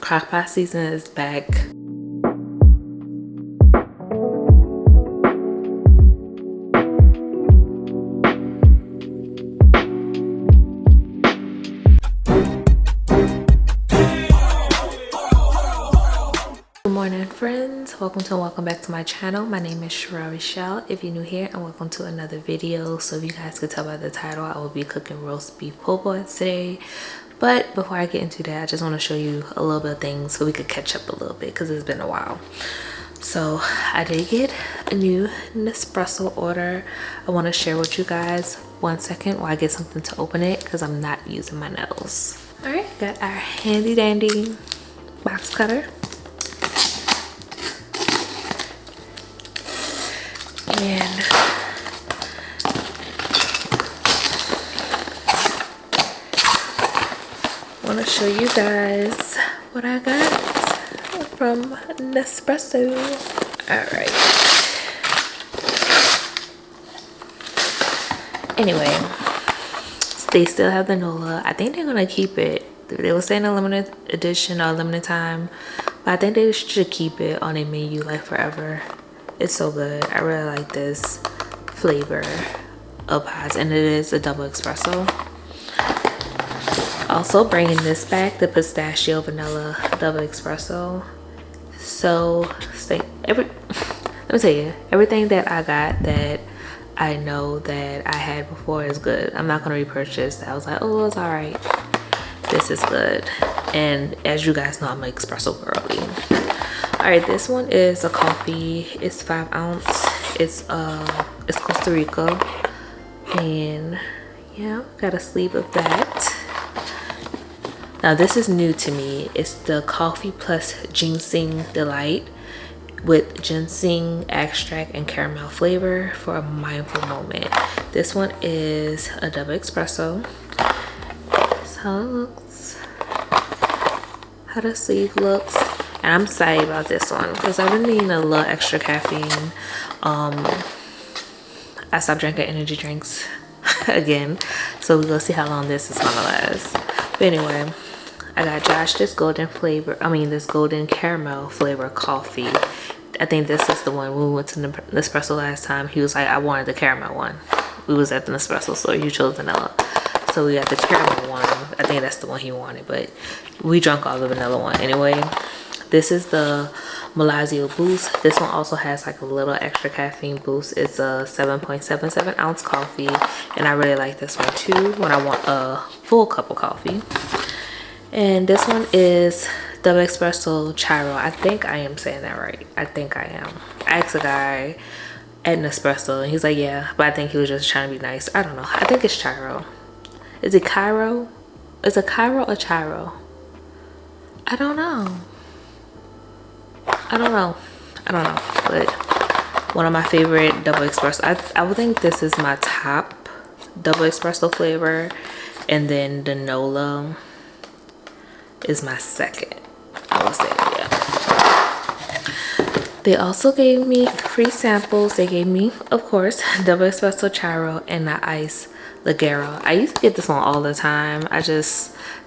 Crockpot season is back. Good morning, friends. Welcome back to my channel. My name is Rochelle. If you're new here, and welcome to another video. So if you guys could tell by the title, I will be cooking roast beef po' boy today. But before I get into that, I just want to show you a little bit of things so we could catch up a little bit because it's been a while. So I did get a new Nespresso order. I want to share with you guys. 1 second while I get something to open it because I'm not using my nails. All right, got our handy dandy box cutter. And I want to show you guys what I got from Nespresso. All right. Anyway, they still have the Nola. I think they're gonna keep it. They were saying a limited edition or limited time, but I think they should keep it on a menu like forever. It's so good. I really like this flavor of pods, and it is a double espresso. Also bringing this back, the pistachio vanilla double espresso. So let me tell you, everything that I got that I know that I had before is good. I'm not gonna repurchase. I was like, oh, it's all right. This is good. And as you guys know, I'm an espresso girly. All right, this one is a coffee. It's 5 ounce. It's Costa Rica, and yeah, got a sleeve of that. Now this is new to me. It's the coffee plus ginseng delight with ginseng extract and caramel flavor for a mindful moment. This one is a double espresso. That's how it looks, how the sleeve looks. And I'm excited about this one because I've been needing a little extra caffeine. I stopped drinking energy drinks again, so we're gonna see how long this is gonna last. But anyway, I got Josh this golden caramel flavor coffee. I think this is the one when we went to Nespresso last time. He was like, I wanted the caramel one. We was at the Nespresso store. You chose vanilla, so we got the caramel one. I think that's the one he wanted, but we drank all the vanilla one anyway. This is the Malazio Boost. This one also has like a little extra caffeine boost. It's a 7.77 ounce coffee, and I really like this one too when I want a full cup of coffee. And this one is double espresso chiro. I think I am saying that right. I think I am. I asked a guy at Nespresso, and he's like, yeah, but I think he was just trying to be nice. I don't know. I think it's chiro. Is it Cairo? Is it Cairo or chiro? I don't know. But one of my favorite double espresso. I would think this is my top double espresso flavor, and then the Nola is my second. I would say, yeah. They also gave me free samples. They gave me, of course, double espresso chiro and the ice Ligero. I used to get this one all the time.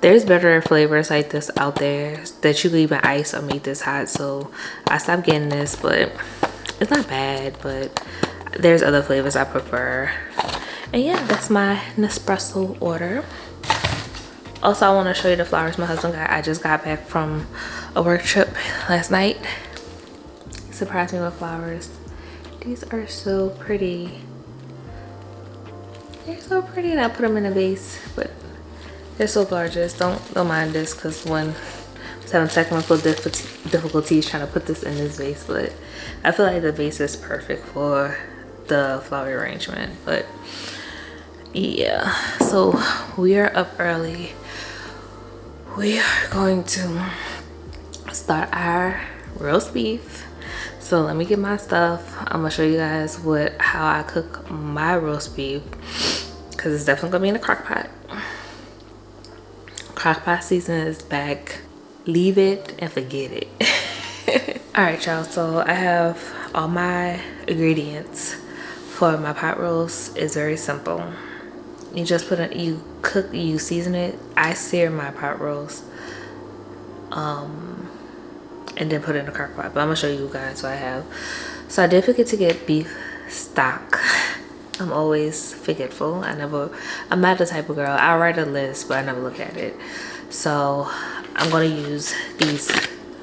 There's better flavors like this out there that you can even ice or make this hot, so I stopped getting this, but it's not bad, but there's other flavors I prefer. And yeah, that's my Nespresso order. Also, I want to show you the flowers my husband got. I just got back from a work trip last night. He surprised me with flowers. These are so pretty. They're so pretty, and I put them in a vase, but they're so gorgeous. Don't mind this because when I was having technical difficulties trying to put this in this vase, but I feel like the vase is perfect for the flower arrangement. But yeah, so we are up early. We are going to start our roast beef. So let me get my stuff. I'm gonna show you guys how I cook my roast beef, because it's definitely gonna be in a crock pot. Crockpot season is back. Leave it and forget it. All right, y'all, so I have all my ingredients for my pot roast. It's very simple. You just you season it. I sear my pot roast and then put it in a crock pot. But I'm gonna show you guys what I have. So I did forget to get beef stock. I'm always forgetful. I'm not the type of girl. I write a list, but I never look at it. So I'm gonna use these,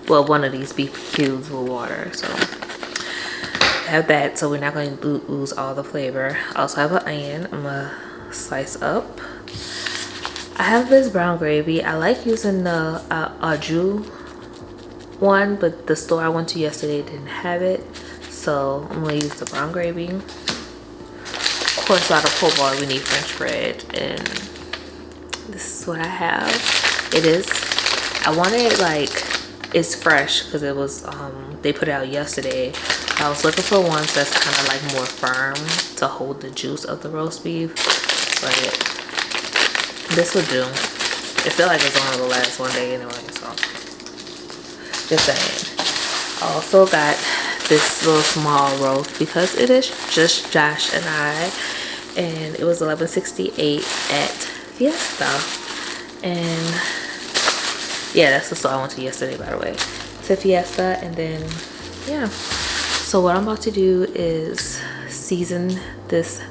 well, one of these beef cubes with water. So I have that, so we're not going to lose all the flavor. I also have an onion I'm gonna slice up. I have this brown gravy. I like using the au jus one, but the store I went to yesterday didn't have it, so I'm gonna use the brown gravy. Of course, by the po' boy we need French bread, and this is what I have. It is, I wanted like, it's fresh because it was they put it out yesterday. I was looking for ones that's kind of like more firm to hold the juice of the roast beef, but this will do. It feel like it's only the last one day anyway, so just saying. I also got this little small roast because it is just Josh and I, and it was $11.68 at Fiesta. And yeah, that's the store I went to yesterday, by the way, to Fiesta. And then yeah, so what I'm about to do is season this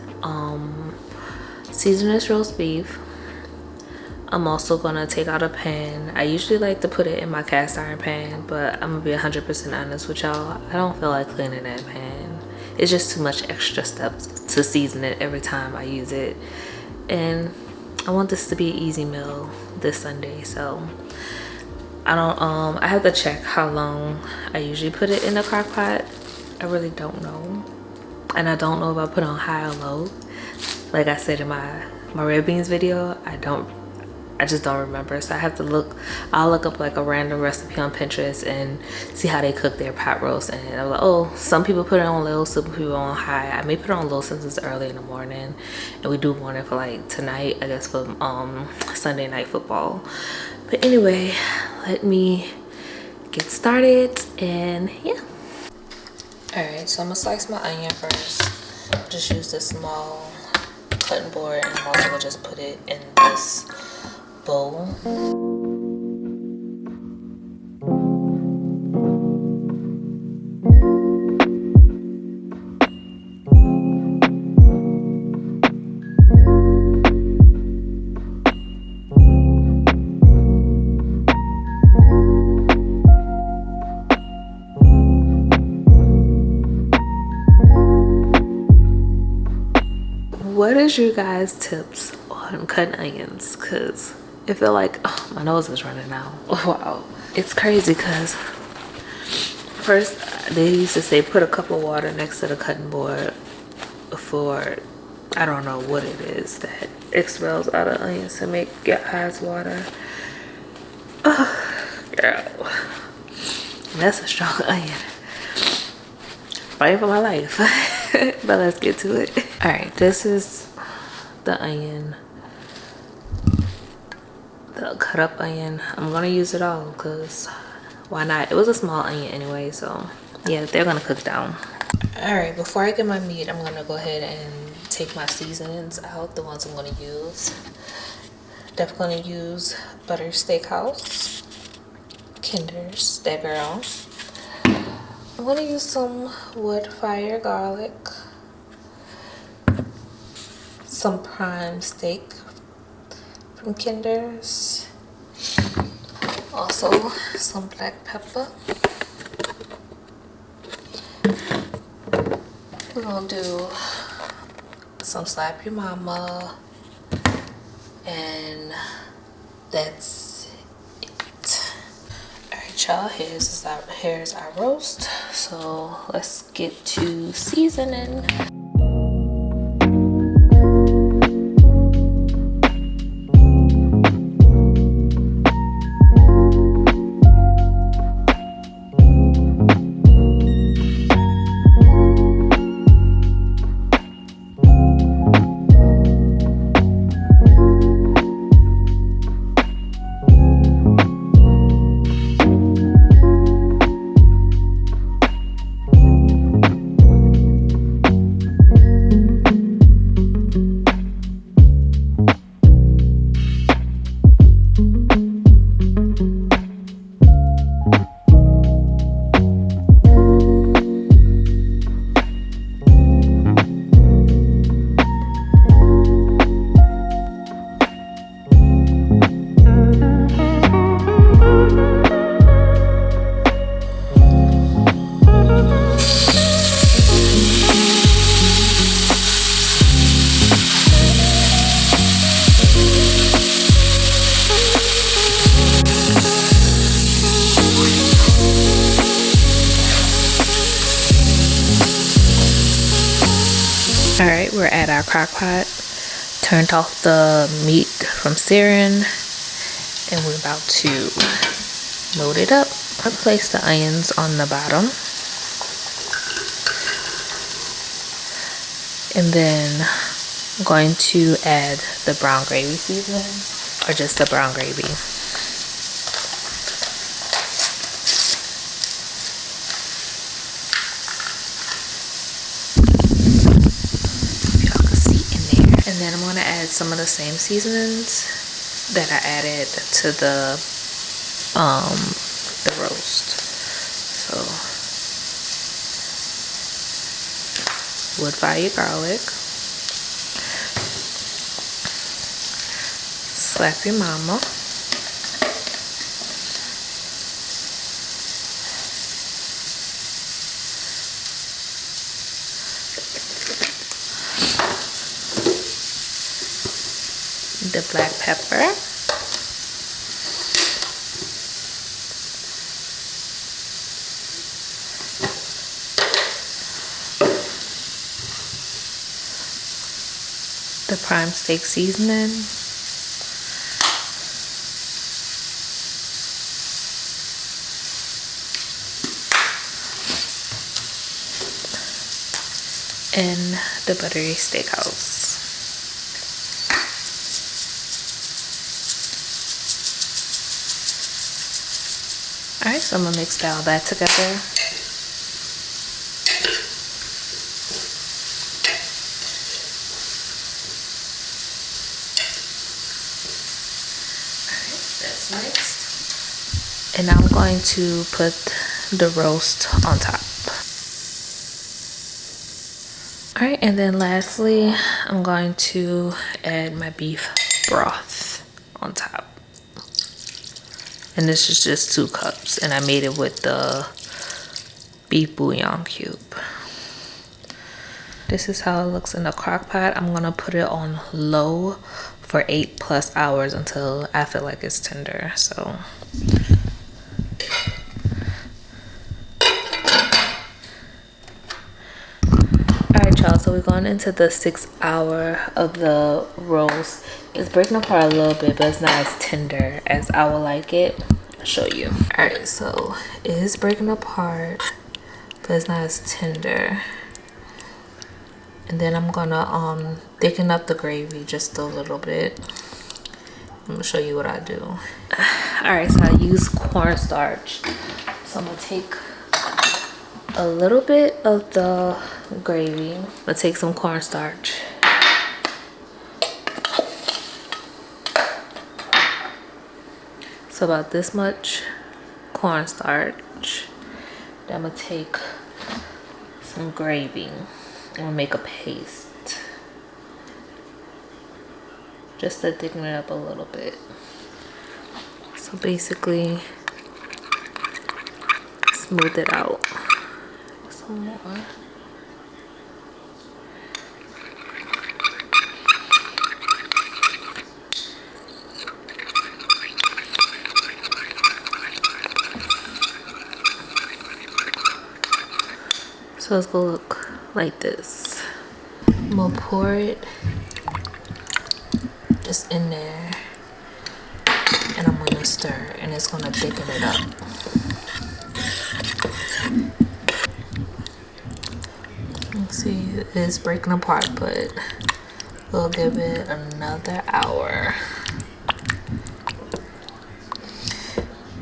roast beef. I'm also gonna take out a pan. I usually like to put it in my cast iron pan, but I'm gonna be 100% honest with y'all, I don't feel like cleaning that pan. It's just too much extra steps to season it every time I use it, and I want this to be an easy meal this Sunday. So I have to check how long I usually put it in the crock pot. I really don't know, and I don't know if I put on high or low. Like I said in my red beans video, I just don't remember. So I have to I'll look up like a random recipe on Pinterest and see how they cook their pot roast. And I was like, oh, some people put it on low, some people on high. I may put it on low since it's early in the morning, and we do want it for like tonight, I guess, for Sunday night football. But anyway, let me get started, and yeah. All right, so I'm gonna slice my onion first. Just use this small cutting board, and I'm also gonna just put it in this bowl. What is your guys' tips on cutting onions? Because I feel like, oh, my nose is running now. Wow, it's crazy because first they used to say put a cup of water next to the cutting board for, I don't know what it is that expels out of onions to make your eyes water. Oh, girl, that's a strong onion. Fighting for my life. But let's get to it. All right, this is the onion, the cut up onion. I'm gonna use it all because why not? It was a small onion anyway, so yeah, they're gonna cook down. All right, before I get my meat, I'm gonna go ahead and take my seasonings out, the ones I'm gonna use. Definitely gonna use butter steakhouse, Kinder's, that girl. I'm gonna use some wood fire garlic, some prime steak from Kinder's, also some black pepper. We're gonna do some slap your mama, and that's it. Alright y'all, here's our roast. So let's get to seasoning. All right, we're at our crock pot. Turned off the meat from searing, and we're about to load it up. I placed the onions on the bottom, and then I'm going to add the brown gravy seasoning, or just the brown gravy. Y'all can see in there. And then I'm gonna add some of the same seasonings that I added to the roast. So wood fire garlic, slap your mama, the black pepper, the prime steak seasoning, and the buttery steakhouse. Alright, so I'm gonna mix all that together. That's mixed. And I'm going to put the roast on top. Alright, and then lastly, I'm going to add my beef broth on top. And this is just 2 cups, and I made it with the beef bouillon cube. This is how it looks in the crock pot. I'm gonna put it on low for 8+ hours until I feel like it's tender. So alright y'all, so we're going into the 6th hour of the roast. It's breaking apart a little bit, but it's not as tender as I would like it. I'll show you. Alright, so it is breaking apart, but it's not as tender. And then I'm gonna thicken up the gravy just a little bit. I'm gonna show you what I do. Alright, so I use cornstarch. So I'm gonna take a little bit of the gravy. I'm gonna take some cornstarch. So about this much cornstarch. Then I'm gonna take some gravy. I'm gonna make a paste just to thicken it up a little bit. So basically smooth it out some more. So it's gonna look like this. I'm gonna pour it just in there, and I'm gonna stir, and it's gonna thicken it up. See, it's breaking apart, but we'll give it another hour.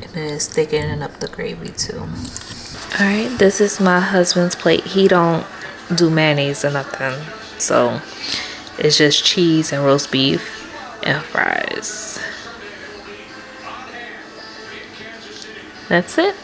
And it's thickening up the gravy too. Alright, this is my husband's plate. He don't do mayonnaise or nothing, so it's just cheese and roast beef and fries. That's it.